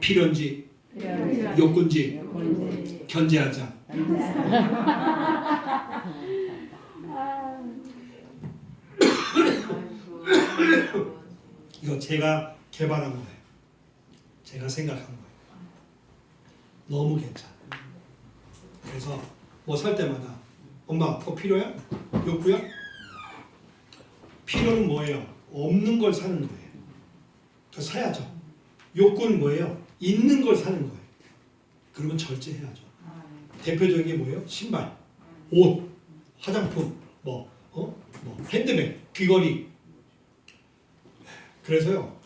필연지, 요건지, 견제하자. 이거 제가 개발한 거예요. 제가 생각한 거예요. 너무 괜찮아. 그래서 뭐 살 때마다 엄마 그거 필요해? 욕구야? 필요는 뭐예요? 없는 걸 사는 거예요. 그 사야죠. 욕구는 뭐예요? 있는 걸 사는 거예요. 그러면 절제해야죠. 대표적인 게 뭐예요? 신발, 옷, 화장품, 뭐 핸드백, 귀걸이. 그래서요.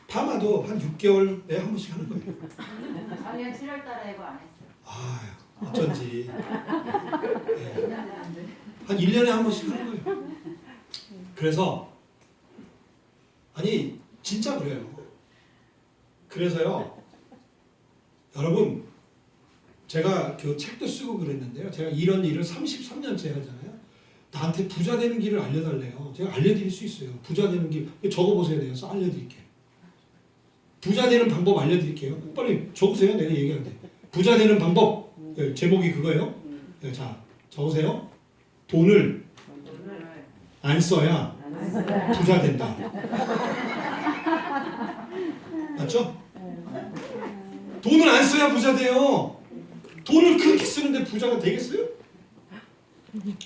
파마도 한 6개월에 한 번씩 하는 거예요. 작년 7월 달에 이거 안 했어요. 아, 어쩐지. 네. 한 1년에 한 번씩 하는 거예요. 그래서 아니 진짜 그래요. 그래서요. 여러분 제가 그 책도 쓰고 그랬는데요. 제가 이런 일을 33년째 하잖아요. 나한테 부자 되는 길을 알려달래요. 제가 알려드릴 수 있어요. 부자 되는 길 적어보셔야 돼요. 그래서 알려드릴게요. 부자 되는 방법 알려드릴게요. 빨리 적으세요. 내가 얘기하는데. 부자 되는 방법. 제목이 그거예요. 자, 적으세요. 돈을 안 써야 부자 된다. 맞죠? 돈을 안 써야 부자 돼요. 돈을 그렇게 쓰는데 부자가 되겠어요?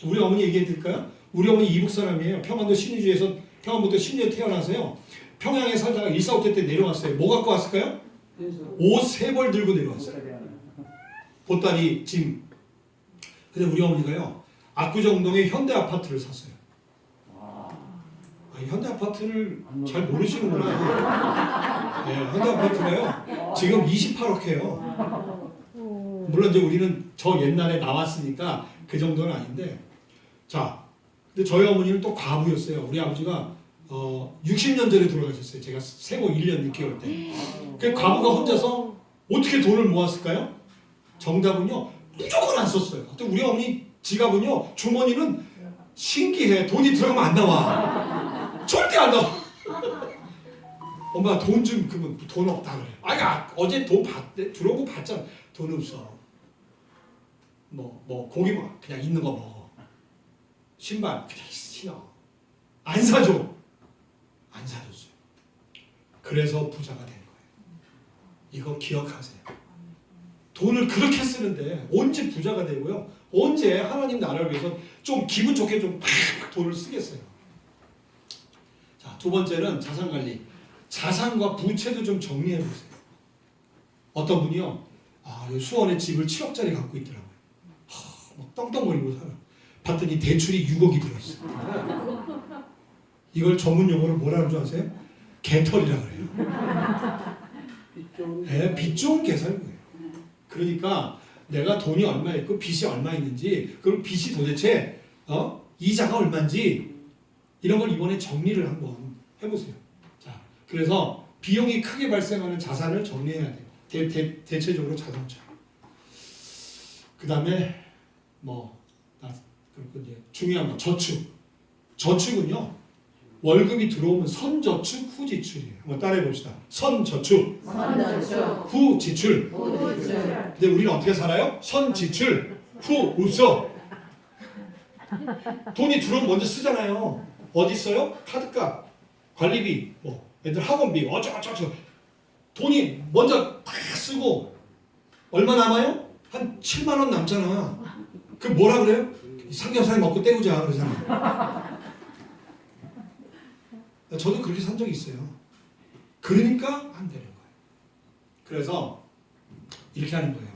우리 어머니 얘기해 드릴까요? 우리 어머니 이북 사람이에요. 평안도 신의주에서 평안부터 신의에 태어나서요. 평양에 살다가 145태 때 내려왔어요. 뭐 갖고 왔을까요? 옷 3벌 들고 내려왔어요. 보따리, 짐. 근데 우리 어머니가요. 압구정동에 현대 아파트를 샀어요. 현대 아파트를 잘 모르시는구나. 네, 현대 아파트가요. 지금 28억 해요. 물론 이제 우리는 저 옛날에 나왔으니까 그 정도는 아닌데. 자, 근데 저희 어머니는 또 과부였어요. 우리 아버지가 60년 전에 돌아가셨어요. 제가 생후 1년 6개월 때. 그 과부가 혼자서 어떻게 돈을 모았을까요? 정답은요. 무조건 안 썼어요. 또 우리 어머니 지갑은요. 주머니는 신기해. 돈이 들어가면 안 나와. 절대 안 나와. 엄마 돈 좀 그러면 돈 없다 그래. 아니 어제 돈 받대 들어오고 받잖아. 돈 없어. 뭐 고기 먹어. 그냥 있는 거 먹어. 신발 그냥 신어. 안 사줘. 안 사줬어요. 그래서 부자가 된 거예요. 이거 기억하세요. 돈을 그렇게 쓰는데 언제 부자가 되고요? 언제 하나님 나라를 위해서 좀 기분 좋게 좀 팍 돈을 쓰겠어요. 자, 두 번째는 자산관리. 자산과 부채도 좀 정리해 보세요. 어떤 분이요. 수원에 집을 7억짜리 갖고 있더라고요. 막 떵떵거리고 살아. 봤더니 대출이 6억이 들었어요. 이걸 전문 용어로 뭐라는 줄 아세요? 개털이라 그래요. 네, 빚 좋은 계산이에요. 그러니까 내가 돈이 얼마 있고 빚이 얼마 있는지, 그럼 빚이 도대체 이자가 얼마인지 이런 걸 이번에 정리를 한번 해보세요. 자, 그래서 비용이 크게 발생하는 자산을 정리해야 돼요. 대체적으로 자동차. 그 다음에 그리고 이제 중요한 거 저축. 저축은요. 월급이 들어오면 선저축, 후지출이에요. 한번 따라해 봅시다. 선저축, 후지출. 근데 우리는 어떻게 살아요? 선지출, 후 없어. 돈이 들어오면 먼저 쓰잖아요. 어디 써요? 카드값, 관리비, 애들 학원비, 어쩌고저쩌고. 돈이 먼저 다 쓰고 얼마 남아요? 한 7만 원 남잖아. 그 뭐라 그래요? 삼겹살 먹고 때우자 그러잖아. 저도 그렇게 산 적이 있어요. 그러니까 안 되는 거예요. 그래서 이렇게 하는 거예요.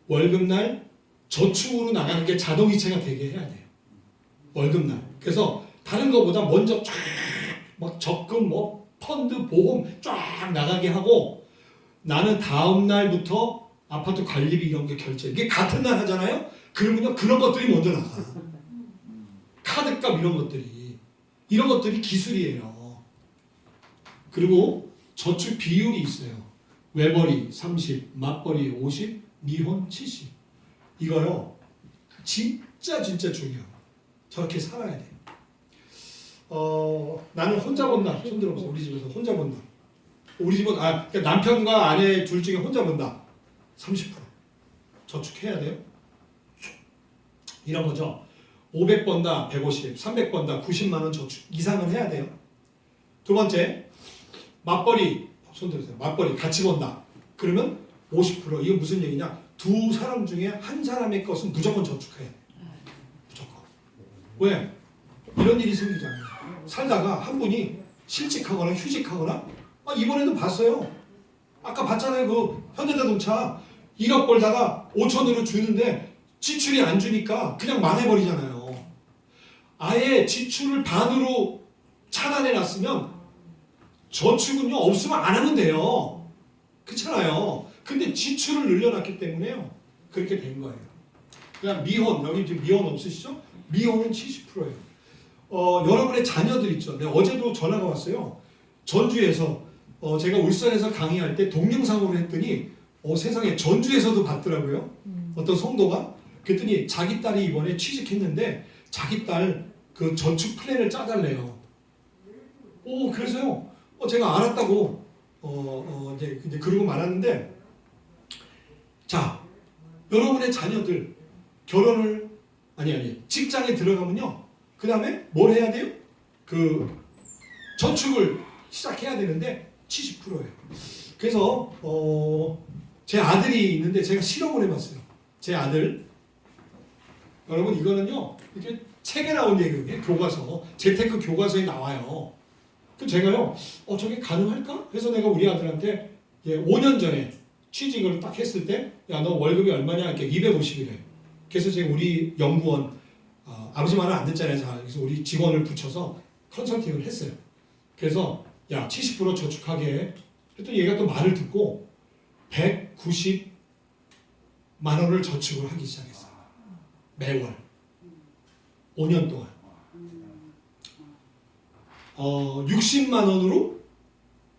월급날 저축으로 나가는 게 자동이체가 되게 해야 돼요. 월급날. 그래서 다른 것보다 먼저 쫙 막 적금, 펀드, 보험 쫙 나가게 하고 나는 다음 날부터 아파트 관리비 이런 게 결제. 이게 같은 날 하잖아요. 그러면요 그런 것들이 먼저 나가. 카드값 이런 것들이 기술이에요. 그리고 저축 비율이 있어요. 외벌이 30, 맞벌이 50, 미혼 70. 이거요. 진짜 중요해요. 저렇게 살아야 돼요. 나는 혼자 본 날. 손 들어보세요. 우리 집에서 혼자 본 날. 우리 집은 그러니까 남편과 아내 둘 중에 혼자 본다. 30% 저축해야 돼요. 이런 거죠. 500 번다 150, 300 번다 90만 원 저축 이상은 해야 돼요. 두 번째, 맞벌이 손 들으세요. 맞벌이 같이 번다. 그러면 50%. 이건 무슨 얘기냐? 두 사람 중에 한 사람의 것은 무조건 저축해야 돼. 무조건. 왜? 이런 일이 생기잖아요. 살다가 한 분이 실직하거나 휴직하거나 이번에도 봤어요. 아까 봤잖아요. 그 현대자동차 1억 벌다가 5천으로 주는데 지출이 안 주니까 그냥 망해버리잖아요. 아예 지출을 반으로 차단해 놨으면 저축은요 없으면 안 하면 돼요. 그렇잖아요. 근데 지출을 늘려놨기 때문에요. 그렇게 된 거예요. 그냥 미혼, 여기 지금 미혼 없으시죠? 미혼은 70%예요. 여러분의 자녀들 있죠. 내가 어제도 전화가 왔어요. 전주에서 제가 울산에서 강의할 때 동영상으로 했더니 세상에 전주에서도 봤더라고요. 어떤 성도가 그랬더니 자기 딸이 이번에 취직했는데 자기 딸 그 저축 플랜을 짜달래요. 그래서요. 제가 알았다고 이제 그러고 말았는데 자 여러분의 자녀들 결혼을 아니 직장에 들어가면요. 그 다음에 뭘 해야 돼요? 그 저축을 시작해야 되는데 70%예요. 그래서 제 아들이 있는데 제가 실험을 해봤어요. 제 아들 여러분 이거는요 이렇게 책에 나온 얘기예요. 교과서 재테크 교과서에 나와요. 그 제가요 저게 가능할까? 그래서 내가 우리 아들한테 5년 전에 취직을 딱 했을 때 야 너 월급이 얼마냐? 이렇게 250이래. 그래서 제가 우리 연구원 아버지 말은 안 듣잖아요. 그래서 우리 직원을 붙여서 컨설팅을 했어요. 그래서 야 70% 저축하게 해. 그랬더니 얘가 또 말을 듣고 190만 원을 저축을 하기 시작했어요. 매월 5년 동안 60만 원으로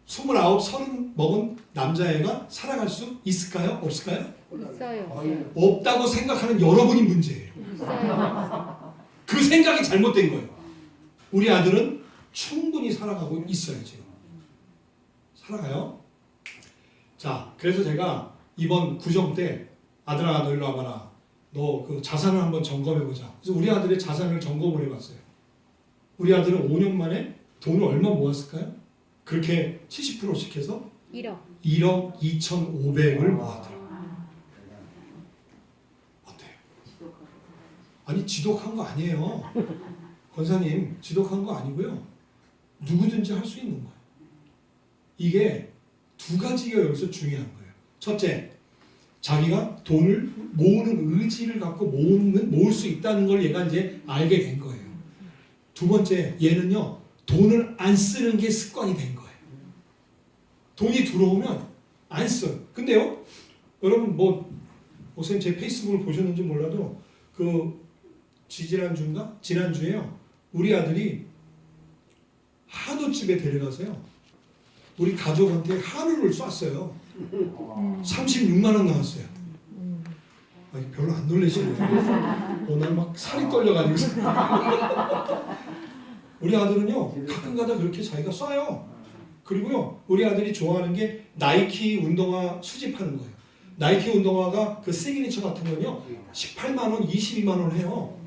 29, 30 먹은 남자애가 살아갈 수 있을까요? 없을까요? 있어요. 없다고 생각하는 여러분이 문제예요. 있어요. 그 생각이 잘못된 거예요. 우리 아들은 충분히 살아가고 있어요. 지금 살아가요. 자, 그래서 제가 이번 구정 때 아들아 너 일로 와봐라. 너 그 자산을 한번 점검해보자. 그래서 우리 아들의 자산을 점검을 해봤어요. 우리 아들은 5년 만에 돈을 얼마 모았을까요? 그렇게 70%씩 해서 1억 2,500을 모았더라고요. 어때요? 아니 지독한 거 아니에요. 권사님 지독한 거 아니고요. 누구든지 할 수 있는 거예요. 이게 두 가지가 여기서 중요한 거예요. 첫째, 자기가 돈을 모으는 의지를 갖고 모을 수 있다는 걸 얘가 이제 알게 된 거예요. 두 번째, 얘는요 돈을 안 쓰는 게 습관이 된 거예요. 돈이 들어오면 안 써요. 근데요, 여러분 선생님 제 페이스북을 보셨는지 몰라도 그 지난주인가? 지난주에요. 우리 아들이 한우집에 데려가서요. 우리 가족한테 한우를 쐈어요. 36만 원 나왔어요. 별로 안 놀라시네요. 오늘 막 살이 떨려가지고. 우리 아들은요 가끔가다 그렇게 자기가 쏴요. 그리고요 우리 아들이 좋아하는 게 나이키 운동화 수집하는 거예요. 나이키 운동화가 그 시그니처 같은 건요 18만 원, 22만 원 해요.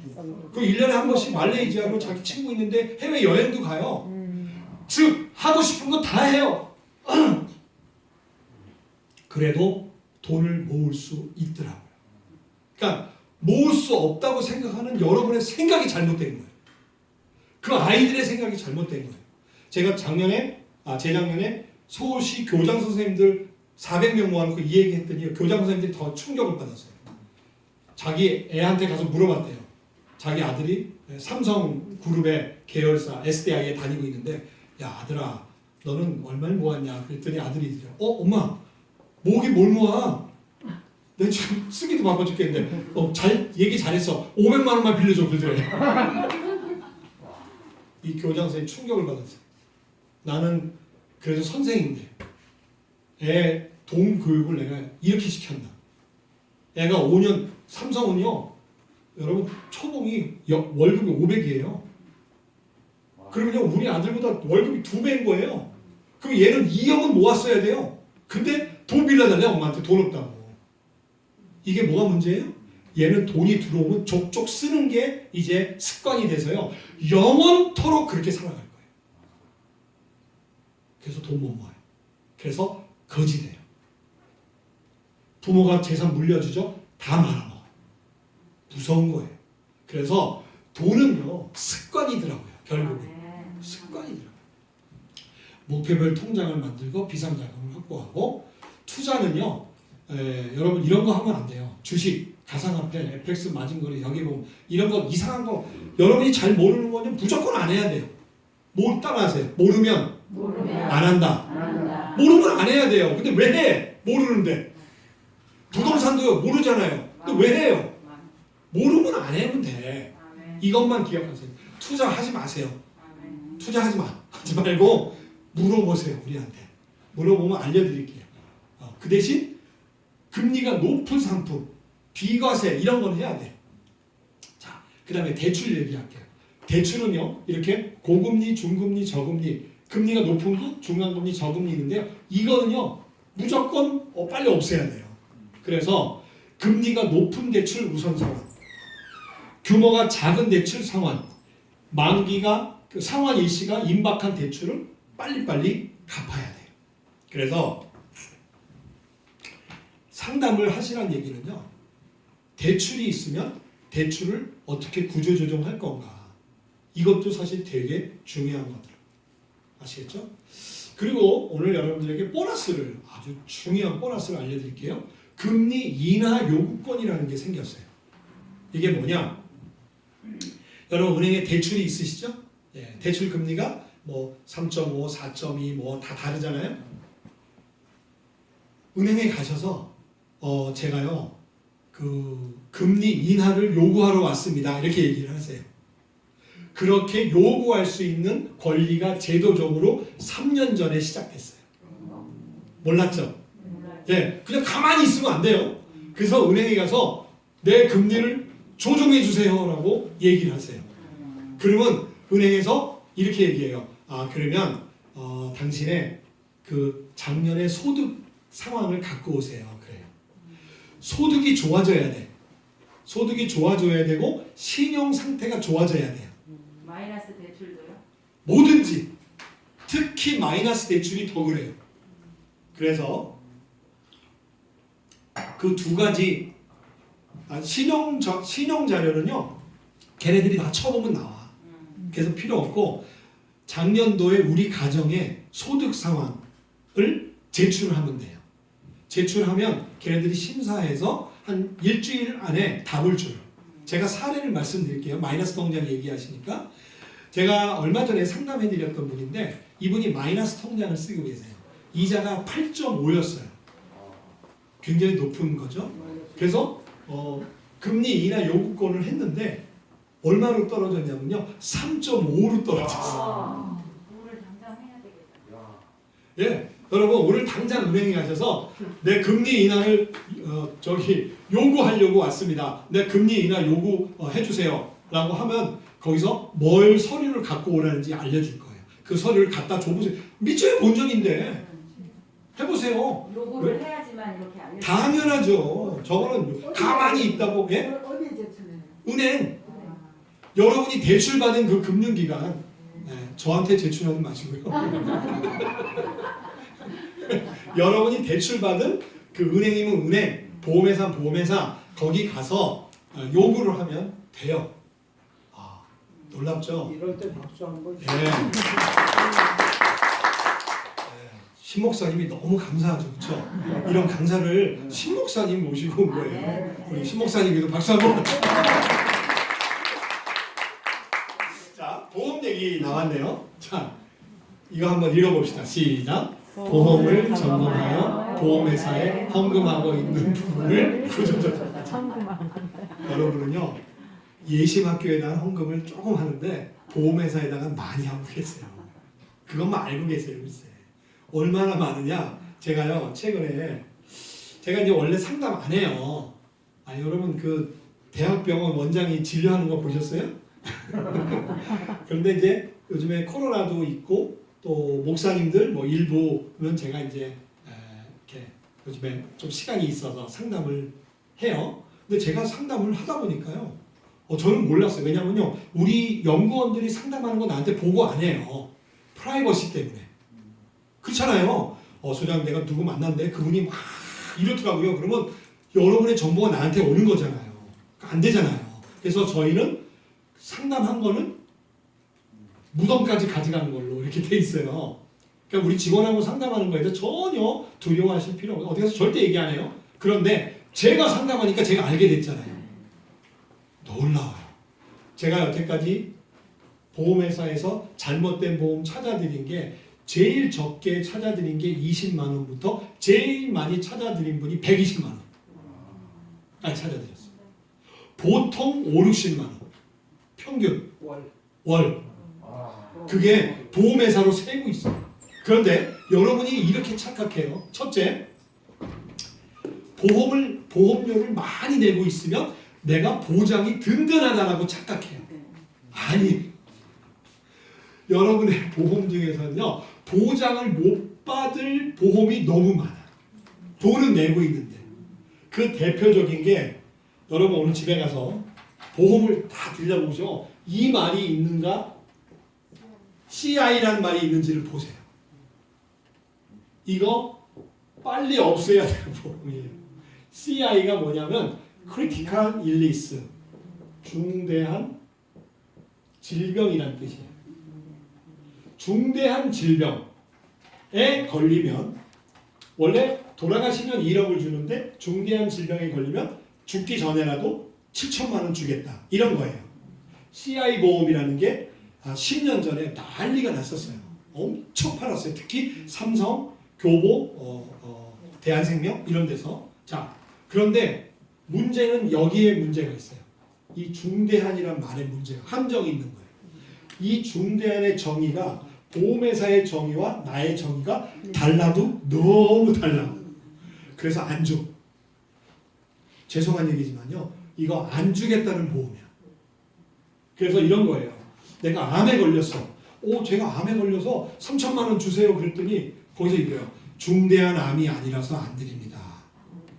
그 1년에 한 번씩 말레이시아로 자기 친구 있는데 해외 여행도 가요. 즉 하고 싶은 거 다 해요. 그래도 돈을 모을 수 있더라고요. 그러니까 모을 수 없다고 생각하는 여러분의 생각이 잘못된 거예요. 그 아이들의 생각이 잘못된 거예요. 제가 재작년에 서울시 교장 선생님들 400명 모아놓고 이 얘기 했더니 교장 선생님들이 더 충격을 받았어요. 자기 애한테 가서 물어봤대요. 자기 아들이 삼성그룹의 계열사 SDI에 다니고 있는데 야 아들아 너는 얼마를 모았냐 그랬더니 아들이 엄마 모으기 뭘 모아? 내가 지금 쓰기도 바빠 죽겠는데 얘기 잘했어. 500만 원만 빌려줘 그러더래. 이 교장 선생님 충격을 받았어요. 나는 그래서 선생인데 애 돈 교육을 내가 이렇게 시켰나. 애가 5년 삼성은요 여러분 초봉이 월급이 500이에요. 그러면요 우리 아들보다 월급이 2배인 거예요. 그럼 얘는 2억은 모았어야 돼요. 근데 돈 빌려달래 엄마한테 돈 없다고. 이게 뭐가 문제예요? 얘는 돈이 들어오면 족족 쓰는 게 이제 습관이 돼서요. 영원토록 그렇게 살아갈 거예요. 그래서 돈 못 모아요. 그래서 거지 돼요. 부모가 재산 물려주죠? 다 말아먹어요. 무서운 거예요. 그래서 돈은요 습관이더라고요. 결국은 습관이더라고요. 목표별 통장을 만들고 비상자금을 확보하고 투자는요 여러분 이런 거 하면 안 돼요. 주식, 가상화폐, FX 마진거래 여기 보면 이런 거 이상한 거 여러분이 잘 모르는 거는 무조건 안 해야 돼요. 뭘 따라하세요? 모르면 안 한다. 모르면 안 해야 돼요. 근데 왜 해? 모르는데. 부동산도 모르잖아요. 근데 왜 해요? 모르면 안 하면 돼. 이것만 기억하세요. 투자하지 마세요. 투자하지 마. 하지 말고 물어보세요. 우리한테. 물어보면 알려드릴게요. 그 대신 금리가 높은 상품, 비과세 이런 건 해야 돼. 자, 그 다음에 대출 얘기할게요. 대출은요 이렇게 고금리, 중금리, 저금리 금리가 높은 거, 중간금리, 저금리 있는데요. 이거는요 무조건 빨리 없애야 돼요. 그래서 금리가 높은 대출 우선 상환, 규모가 작은 대출 상환, 만기가 그 상환 일시가 임박한 대출을 빨리빨리 갚아야 돼요. 그래서 상담을 하시라는 얘기는요. 대출이 있으면 대출을 어떻게 구조조정할 건가. 이것도 사실 되게 중요한 것들. 아시겠죠? 그리고 오늘 여러분들에게 보너스를 아주 중요한 보너스를 알려드릴게요. 금리 인하 요구권이라는 게 생겼어요. 이게 뭐냐? 여러분 은행에 대출이 있으시죠? 예, 대출 금리가 뭐 3.5, 4.2 뭐 다 다르잖아요. 은행에 가셔서 제가요 그 금리 인하를 요구하러 왔습니다. 이렇게 얘기를 하세요. 그렇게 요구할 수 있는 권리가 제도적으로 3년 전에 시작됐어요. 몰랐죠? 예, 그냥 가만히 있으면 안 돼요. 그래서 은행에 가서 내 금리를 조정해 주세요라고 얘기를 하세요. 그러면 은행에서 이렇게 얘기해요. 아 그러면 당신의 그 작년의 소득 상황을 갖고 오세요. 그래요. 소득이 좋아져야 돼. 소득이 좋아져야 되고 신용 상태가 좋아져야 돼요. 마이너스 대출도요? 뭐든지 특히 마이너스 대출이 더 그래요. 그래서 그 두 가지 신용 자료는요 걔네들이 다 쳐보면 나와. 그래서 필요 없고 작년도에 우리 가정의 소득 상황을 제출하면 돼요. 제출하면 걔네들이 심사해서 한 일주일 안에 답을 줘요. 제가 사례를 말씀드릴게요. 마이너스 통장 얘기하시니까 제가 얼마 전에 상담해드렸던 분인데 이분이 마이너스 통장을 쓰고 계세요. 이자가 8.5였어요. 굉장히 높은 거죠. 그래서 금리 인하 요구권을 했는데 얼마로 떨어졌냐면요. 3.5로 떨어졌어요. 오늘 당장 해야 되겠다. 예, 여러분 오늘 당장 은행에 가셔서 내 금리 인하를 요구하려고 왔습니다. 내 금리 인하 요구해 주세요라고 하면 거기서 뭘 서류를 갖고 오라는지 알려줄 거예요. 그 서류를 갖다 줘보세요. 미처 본 적인데 해보세요. 요구를 해야지만 이렇게 알려. 당연하죠. 저거는 가만히 있다고. 예? 어디에 제출해요? 은행. 여러분이 대출받은 그 금융기관 저한테 제출하지 마시고요. 여러분이 대출받은 그 은행이면 은행, 보험회사 보험회사 거기 가서 요구를 하면 돼요. 아, 놀랍죠? 이럴 때 박수 한번. 예. 신 목사님이 너무 감사하죠, 그렇죠? 이런 강사를 신 목사님 모시고 온 거예요. 우리 신 목사님께도 박수 한번. 자, 보험 얘기 나왔네요. 자, 이거 한번 읽어봅시다. 시작. 보험을 점검하여 보험회사에 헌금하고 있는 부분을 구조조정. 여러분은요 예심학교에다가 헌금을 조금 하는데 보험회사에다가 많이 하고 계세요. 그것만 알고 계세요, 글쎄. 얼마나 많으냐? 제가요 최근에 제가 이제 원래 상담 안 해요. 아니 여러분 그 대학병원 원장이 진료하는 거 보셨어요? 그런데 이제 요즘에 코로나도 있고 또 목사님들 뭐 일부는 제가 이제 이렇게 요즘에 좀 시간이 있어서 상담을 해요. 근데 제가 상담을 하다 보니까요. 저는 몰랐어요. 왜냐면요. 우리 연구원들이 상담하는 거 나한테 보고 안 해요. 프라이버시 때문에. 그렇잖아요. 소장 내가 누구 만났는데 그분이 막 이렇더라고요. 그러면 여러분의 정보가 나한테 오는 거잖아요. 안 되잖아요. 그래서 저희는 상담한 거는 무덤까지 가져가는 걸로 이렇게 돼 있어요. 그러니까 우리 직원하고 상담하는 거에 대해서 전혀 두려워하실 필요 없어요. 어디 가서 절대 얘기 안 해요. 그런데 제가 상담하니까 제가 알게 됐잖아요. 놀라워요. 제가 여태까지 보험회사에서 잘못된 보험 찾아드린 게 제일 적게 찾아드린 게 20만 원부터 제일 많이 찾아드린 분이 120만 원까지 찾아드렸어요. 보통 5, 60만 원 평균 월. 그게 보험회사로 세고 있어요. 그런데 여러분이 이렇게 착각해요. 첫째, 보험료를 많이 내고 있으면 내가 보장이 든든하다라고 착각해요. 아니, 여러분의 보험 중에서는요, 보장을 못 받을 보험이 너무 많아. 돈은 내고 있는데. 그 대표적인 게, 여러분 오늘 집에 가서 보험을 다 들려보죠. 이 말이 있는가? CI라는 말이 있는지를 보세요. 이거 빨리 없애야 되는 보험이에요. CI가 뭐냐면 Critical Illness, 중대한 질병이란 뜻이에요. 중대한 질병에 걸리면 원래 돌아가시면 1억을 주는데 중대한 질병에 걸리면 죽기 전에라도 7천만 원 주겠다. 이런 거예요. CI 보험이라는 게 10년 전에 난리가 났었어요. 엄청 팔았어요. 특히 삼성, 교보, 대한생명 이런 데서. 자, 그런데 문제는 여기에 문제가 있어요. 이 중대한이란 말에 문제가 함정이 있는 거예요. 이 중대한의 정의가 보험회사의 정의와 나의 정의가 달라도 너무 달라. 그래서 안 줘. 죄송한 얘기지만요. 이거 안 주겠다는 보험이야. 그래서 이런 거예요. 내가 암에 걸렸어. 제가 암에 걸려서 3천만 원 주세요. 그랬더니 거기서 이래요. 중대한 암이 아니라서 안 드립니다.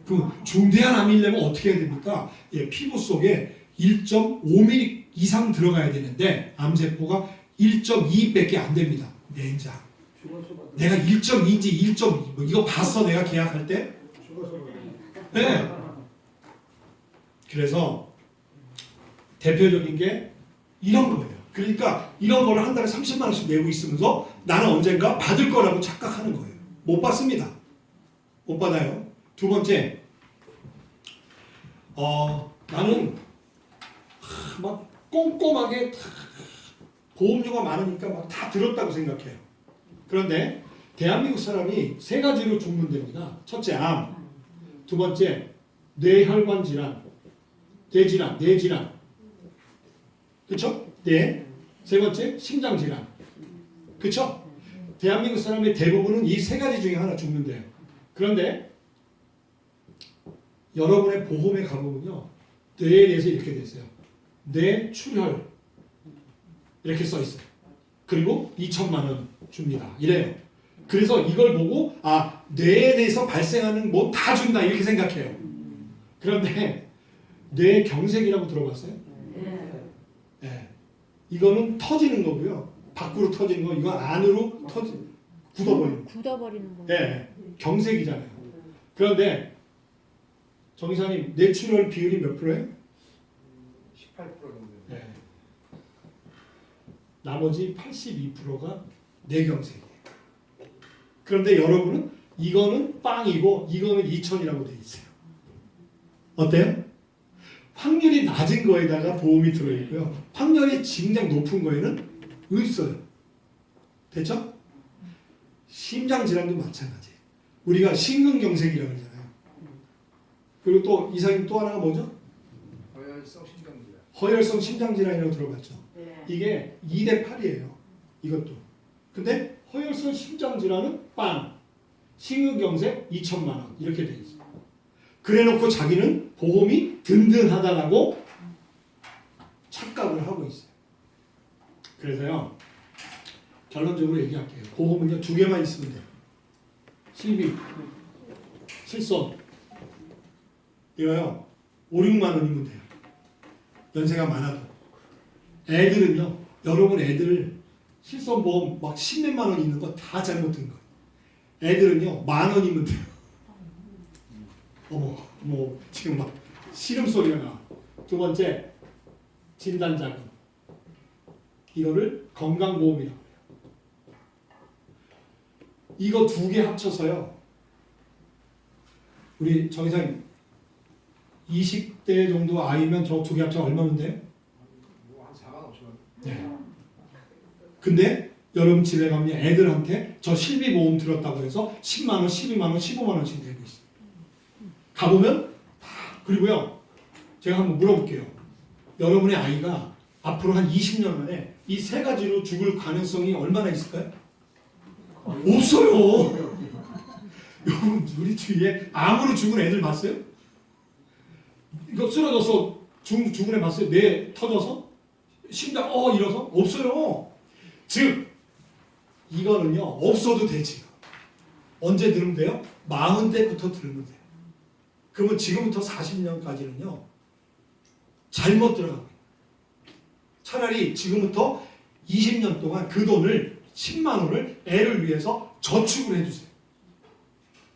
그럼 중대한 암이려면 어떻게 해야 됩니까? 피부 속에 1.5mm 이상 들어가야 되는데 암세포가 1.2밖에 안 됩니다. 내장. 내가 1.2인지 1.2 이거 봤어 내가 계약할 때? 네. 그래서 대표적인 게 이런 거예요. 그러니까 이런 거를 한 달에 30만 원씩 내고 있으면서 나는 언젠가 받을 거라고 착각하는 거예요. 못 받습니다. 못 받아요. 두 번째, 나는 막 꼼꼼하게 보험료가 많으니까 막 다 들었다고 생각해요. 그런데 대한민국 사람이 세 가지로 죽는 됩니다. 첫째, 암. 두 번째, 뇌혈관 질환, 뇌질환, 뇌질환. 그렇죠? 네. 세 번째, 심장 질환. 그렇죠? 대한민국 사람의 대부분은 이 세 가지 중에 하나 죽는데요. 그런데 여러분의 보험에 가보면요. 뇌에 대해서 이렇게 돼 있어요. 뇌 출혈 이렇게 써 있어요. 그리고 2천만 원 줍니다. 이래요. 그래서 이걸 보고 뇌에 대해서 발생하는 뭐 다 준다 이렇게 생각해요. 그런데 뇌 경색이라고 들어봤어요? 네. 이거는 터지는 거고요. 밖으로 터지는 거, 이건 안으로 굳어버리는 거. 굳어버리는 거. 네, 경색이잖아요. 그런데 정의사님, 뇌출혈 비율이 몇 프로예요? 18% 정도. 네. 나머지 82%가 뇌경색이에요. 그런데 여러분은 이거는 빵이고 이거는 2천이라고 돼 있어요. 어때요? 확률이 낮은 거에다가 보험이 들어있고요. 확률이 진작 높은 거에는 없어요. 됐죠? 심장질환도 마찬가지예요. 우리가 심근경색이라고 그러잖아요. 그리고 또 이사님 또 하나가 뭐죠? 허혈성 심장질환. 허혈성 심장질환이라고 들어봤죠. 네. 이게 2대 8이에요. 이것도. 근데 허혈성 심장질환은 빵, 심근경색 2천만 원 이렇게 돼 있어요. 그래놓고 자기는 보험이 든든하다라고 착각을 하고 있어요. 그래서요. 결론적으로 얘기할게요. 보험은요 두 개만 있으면 돼요. 실비, 실손. 이거요 5, 6만 원이면 돼요. 연세가 많아도. 애들은요 여러분 애들 실손보험 막 10몇만 원 있는 거 다 잘못된 거예요. 애들은요 10,000원이면 돼요. 어머 지금 막 시름소리가 나. 두 번째 진단자금. 이거를 건강보험이라고 해요. 이거 두 개 합쳐서요. 우리 정 이사님 20대 정도 아이면 저 두 개 합쳐 얼마면 돼요? 뭐한 4만 5천 원. 네. 근데 여러분 집에 가면 애들한테 저 실비보험 들었다고 해서 10만 원, 12만 원, 15만 원씩 내고 있어요. 가보면 다 그리고요. 제가 한번 물어볼게요. 여러분의 아이가 앞으로 한 20년 안에 이 세 가지로 죽을 가능성이 얼마나 있을까요? 없어요. 여러분 우리 주위에 암으로 죽은 애들 봤어요? 이거 쓰러져서 죽은 애 봤어요? 뇌 터져서? 심장 이러서? 없어요. 즉 이거는요 없어도 되지. 언제 들으면 돼요? 40대부터 들으면 돼요. 그러면 지금부터 40년까지는요 잘못 들어가고 차라리 지금부터 20년 동안 그 돈을 10만 원을 애를 위해서 저축을 해주세요.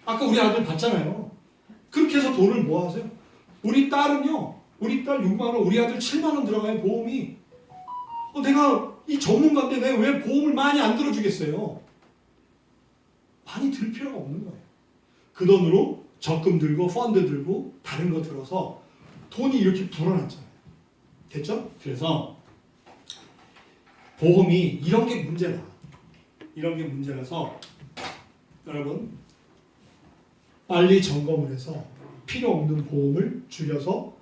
아까 우리 아들 봤잖아요. 그렇게 해서 돈을 모아세요. 우리 딸은요. 우리 딸 6만 원, 우리 아들 7만 원 들어가요. 보험이. 내가 이 전문가인데 내가 왜 보험을 많이 안 들어주겠어요. 많이 들 필요가 없는 거예요. 그 돈으로 적금 들고 펀드 들고 다른 거 들어서 돈이 이렇게 불어났잖아요. 됐죠? 그래서 보험이 이런 게 문제다. 이런 게 문제라서 여러분 빨리 점검을 해서 필요 없는 보험을 줄여서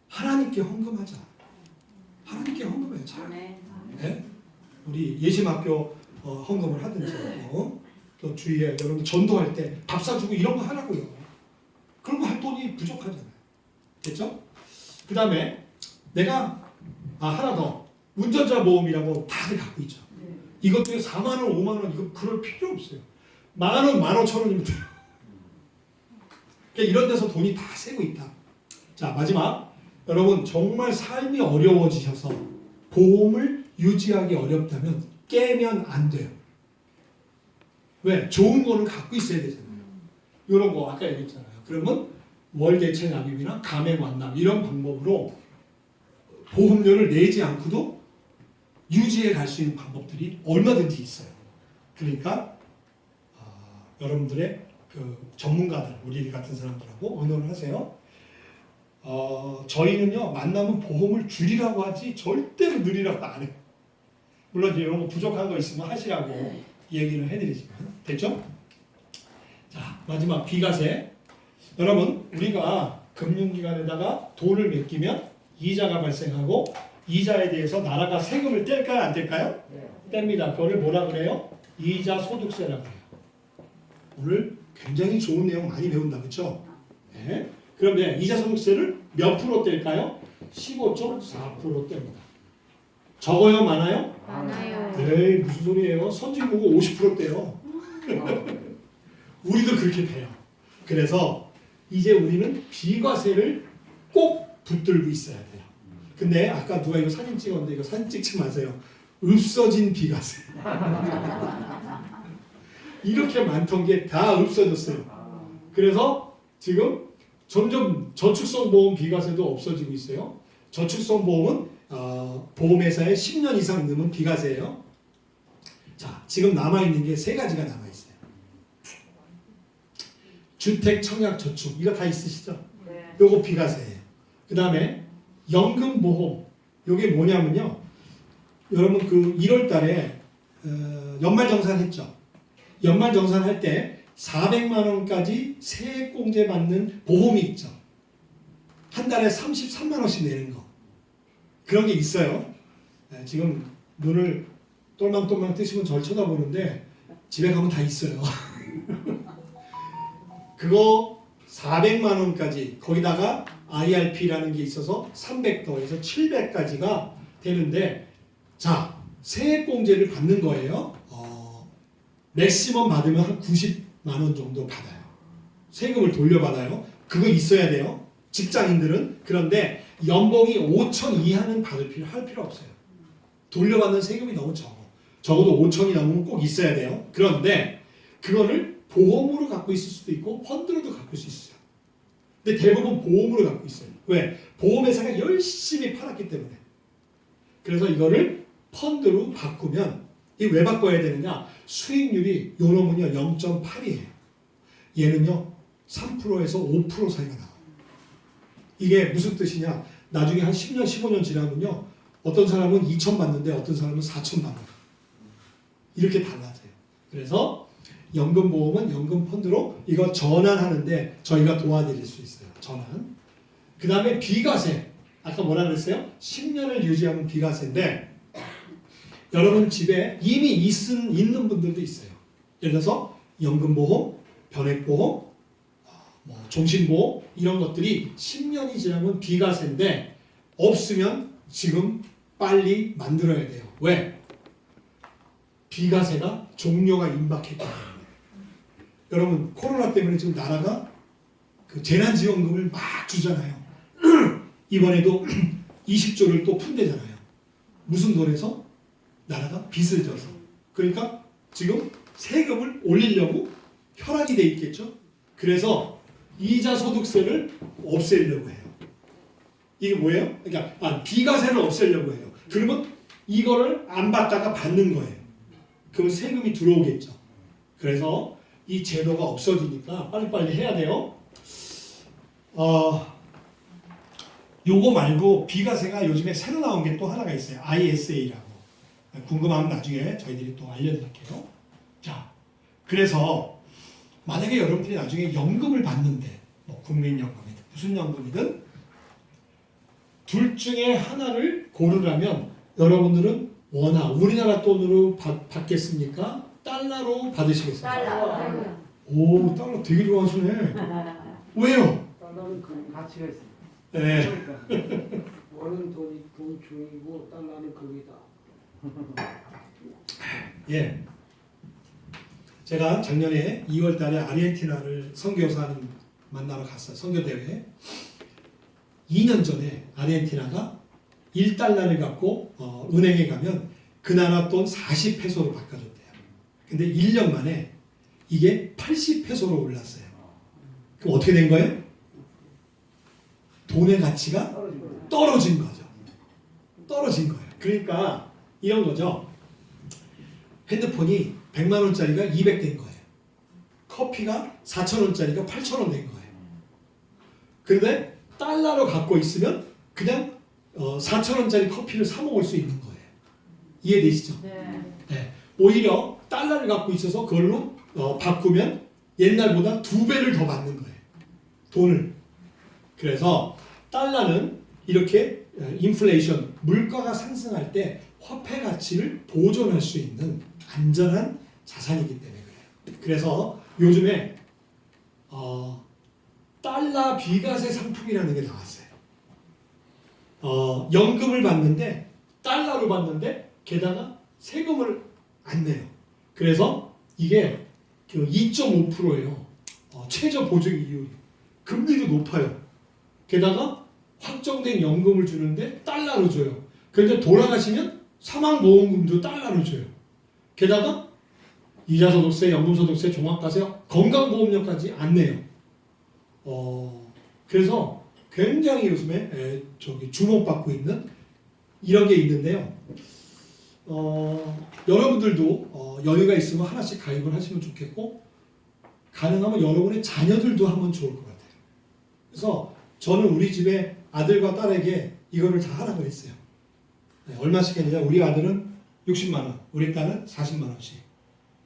하나님께 헌금하자. 하나님께 헌금해야죠. 네? 우리 예심학교 헌금을 하든지 또 주위에 여러분 전도할 때 밥 사주고 이런 거 하라고요. 그런 거 할 돈이 부족하잖아요. 됐죠? 그 다음에 내가 하나 더 운전자 보험이라고 다들 갖고 있죠. 이것도 4만 원, 5만 원 이거 그럴 필요 없어요. 10,000원, 15,000원이면 돼요. 그러니까 이런 데서 돈이 다 새고 있다. 자 마지막 여러분 정말 삶이 어려워지셔서 보험을 유지하기 어렵다면 깨면 안 돼요. 왜? 좋은 거는 갖고 있어야 되잖아요. 이런 거 아까 얘기했잖아요. 그러면 월대체 납입이나 감액 완납 이런 방법으로 보험료를 내지 않고도 유지해 갈 수 있는 방법들이 얼마든지 있어요. 그러니까 여러분들의 그 전문가들, 우리 같은 사람들하고 의논을 하세요. 저희는요 만나면 보험을 줄이라고 하지 절대로 늘리라고 안 해요. 물론 이런 거 부족한 거 있으면 하시라고 얘기를 해드리지만 됐죠? 자 마지막 비과세. 여러분 우리가 금융기관에다가 돈을 맡기면 이자가 발생하고 이자에 대해서 나라가 세금을 뗄까요 안 뗄까요? 뗍니다. 그거를 뭐라 그래요? 이자 소득세라고 해요. 오늘 굉장히 좋은 내용 많이 배운다 그렇죠? 네. 그러면 이자 소득세를 몇 프로 뗄까요? 15.4% 뗍니다. 적어요 많아요? 많아요. 에이 무슨 소리예요? 선진국은 50% 떼요. 우리도 그렇게 돼요. 그래서 이제 우리는 비과세를 꼭 붙들고 있어야 돼요. 근데 아까 누가 이거 사진 찍었는데 이거 사진 찍지 마세요. 없어진 비과세. 이렇게 많던 게 다 없어졌어요. 그래서 지금 점점 저축성 보험 비과세도 없어지고 있어요. 저축성 보험은 보험회사에 10년 이상 넣으면 비과세예요. 자, 지금 남아있는 게 세 가지가 남아있어요. 주택, 청약, 저축 이거 다 있으시죠? 네. 요거 비과세예요. 그 다음에 연금보험 요게 뭐냐면요. 여러분 그 1월 달에 연말정산 했죠? 연말정산 할 때 400만 원까지 세액공제 받는 보험이 있죠. 한 달에 33만 원씩 내는 거. 그런 게 있어요. 지금 눈을 똘망똘망 뜨시면 절 쳐다보는데 집에 가면 다 있어요. 그거 400만 원까지 거기다가 IRP라는 게 있어서 300 더해서 700까지가 되는데 자 세액공제를 받는 거예요. 맥시멈 받으면 한 90만 원 정도 받아요. 세금을 돌려받아요. 그거 있어야 돼요. 직장인들은. 그런데 연봉이 5천 이하는 할 필요 없어요. 돌려받는 세금이 너무 적어도 5천이 넘으면 꼭 있어야 돼요. 그런데 그거를 보험으로 갖고 있을 수도 있고 펀드로도 갖고 있을 수 있어요. 근데 대부분 보험으로 갖고 있어요. 왜? 보험회사가 열심히 팔았기 때문에. 그래서 이거를 펀드로 바꾸면 이 왜 바꿔야 되느냐? 수익률이 요 놈은요 0.8이에요. 얘는요 3%에서 5% 사이가 나와요. 이게 무슨 뜻이냐? 나중에 한 10년, 15년 지나면요 어떤 사람은 2천 받는데 어떤 사람은 4천 받는 거예요. 이렇게 달라져요. 그래서 연금보험은 연금펀드로 이거 전환하는데 저희가 도와드릴 수 있어요. 전환. 그 다음에 비과세. 아까 뭐라 그랬어요? 10년을 유지하면 비과세인데 여러분 집에 이미 있는 분들도 있어요. 예를 들어서 연금보험, 변액보험, 뭐 종신보험 이런 것들이 10년이 지나면 비과세인데 없으면 지금 빨리 만들어야 돼요. 왜? 비과세가 종료가 임박했기 때문에. 여러분 코로나 때문에 지금 나라가 그 재난지원금을 막 주잖아요. 이번에도 20조를 또 푼대잖아요. 무슨 돈에서? 나라가 빚을 져서. 그러니까 지금 세금을 올리려고 혈안이 돼 있겠죠. 그래서 이자 소득세를 없애려고 해요. 이게 뭐예요? 그러니까 비과세를 없애려고 해요. 그러면 이거를 안 받다가 받는 거예요. 그럼 세금이 들어오겠죠. 그래서 이 제도가 없어지니까 빨리빨리 해야 돼요. 요거 말고 비과세가 요즘에 새로 나온 게 또 하나가 있어요. ISA라고. 궁금하면 나중에 저희들이 또 알려드릴게요. 자, 그래서 만약에 여러분들이 나중에 연금을 받는데 뭐 국민연금이든 무슨 연금이든 둘 중에 하나를 고르라면 여러분들은 우리나라 돈으로 받겠습니까? 달러로 받으시겠어요? 달러. 오, 달러 되게 좋아하시네. 왜요? 달러는 그 가치가 있습니다. 네. 원은 돈 중이고 달러는 금이다. 예. 제가 작년에 2월 달에 아르헨티나를 선교사님 만나러 갔어요. 선교대회에. 2년 전에 아르헨티나가 1달러를 갖고 은행에 가면 그 나라 돈 40페소로 바꿔줬대요. 근데 1년 만에 이게 80페소로 올랐어요. 그럼 어떻게 된 거예요? 돈의 가치가 떨어진 거죠. 떨어진 거예요. 그러니까 이런 거죠. 핸드폰이 100만 원짜리가 200 된 거예요. 커피가 4천 원짜리가 8천 원 된 거예요. 그런데 달러로 갖고 있으면 그냥 4천 원짜리 커피를 사 먹을 수 있는 거예요. 이해되시죠? 네. 네. 오히려 달러를 갖고 있어서 그걸로 바꾸면 옛날보다 2배를 더 받는 거예요. 돈을. 그래서 달러는 이렇게 인플레이션, 물가가 상승할 때 화폐 가치를 보존할 수 있는 안전한 자산이기 때문에 그래요. 그래서 요즘에 달러 비과세 상품이라는 게 나왔어요. 연금을 받는데 달러로 받는데 게다가 세금을 안 내요. 그래서 이게 2.5%예요. 최저 보증 이율이. 금리도 높아요. 게다가 확정된 연금을 주는데 달러로 줘요. 그런데 돌아가시면 사망보험금도 달러로 줘요. 게다가 이자소득세, 연금소득세, 종합과세, 건강보험료까지 안 내요. 그래서 굉장히 요즘에 주목받고 있는 이런 게 있는데요. 여러분들도 여유가 있으면 하나씩 가입을 하시면 좋겠고 가능하면 여러분의 자녀들도 하면 좋을 것 같아요. 그래서 저는 우리 집에 아들과 딸에게 이거를 다 하라고 했어요. 네, 얼마씩 했느냐? 우리 아들은 60만 원, 우리 딸은 40만 원씩.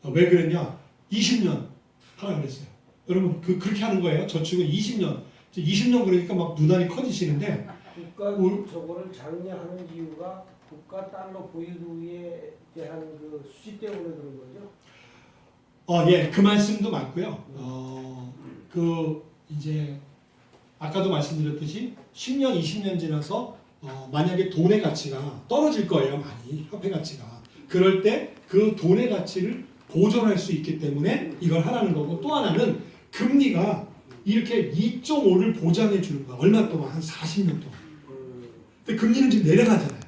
왜 그랬냐? 20년 하라고 그랬어요. 여러분 그렇게 하는 거예요. 저축은 20년. 20년 그러니까 막 눈알이 커지시는데 국가 저거를 장려하는 이유가 국가 달러 보유에 대한 그 수지 때문에 그런 거죠? 예, 그 말씀도 맞고요. 이제 아까도 말씀드렸듯이 10년, 20년 지나서 만약에 돈의 가치가 떨어질 거예요, 많이 화폐 가치가. 그럴 때 그 돈의 가치를 보존할 수 있기 때문에 이걸 하라는 거고, 또 하나는 금리가 이렇게 2.5를 보장해 주는 거야. 얼마 동안? 한 40년 동안. 근데 금리는 지금 내려가잖아요.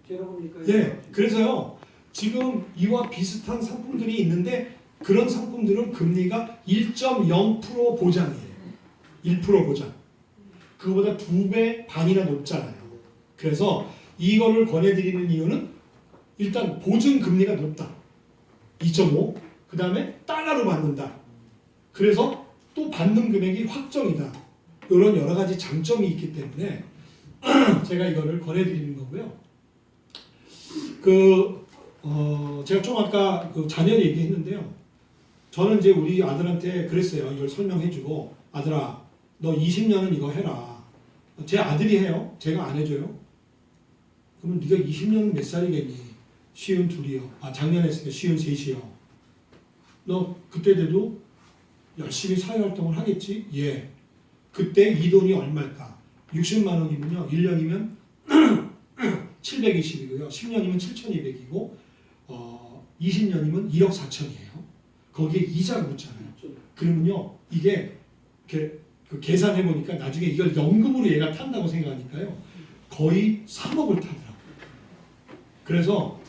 제로금리까지. 예, 그래서요 지금 이와 비슷한 상품들이 있는데 그런 상품들은 금리가 1.0% 보장이에요. 1% 보장. 그거보다 2배 반이나 높잖아요. 그래서 이거를 권해드리는 이유는 일단 보증 금리가 높다. 2.5. 그 다음에 달러로 받는다. 그래서 또 받는 금액이 확정이다. 이런 여러 가지 장점이 있기 때문에 제가 이거를 권해드리는 거고요. 제가 좀 아까 그 자녀 얘기했는데요. 저는 이제 우리 아들한테 그랬어요. 이걸 설명해주고, 아들아, 너 20년은 이거 해라. 제 아들이 해요. 제가 안 해줘요. 그러면 네가 20년은 몇 살이겠니? 52이요. 작년에 했으니까 53이요. 너 그때 돼도 열심히 사회활동을 하겠지? 예. 그때 이 돈이 얼마일까? 60만 원이면요. 1년이면 720이고요. 10년이면 7,200이고 20년이면 1억 4천이에요. 거기에 이자가 붙잖아요. 그러면요. 이게 이렇게 그 계산해 보니까 나중에 이걸 연금으로 얘가 탄다고 생각하니까요. 거의 3억을 타더라고요. 그래서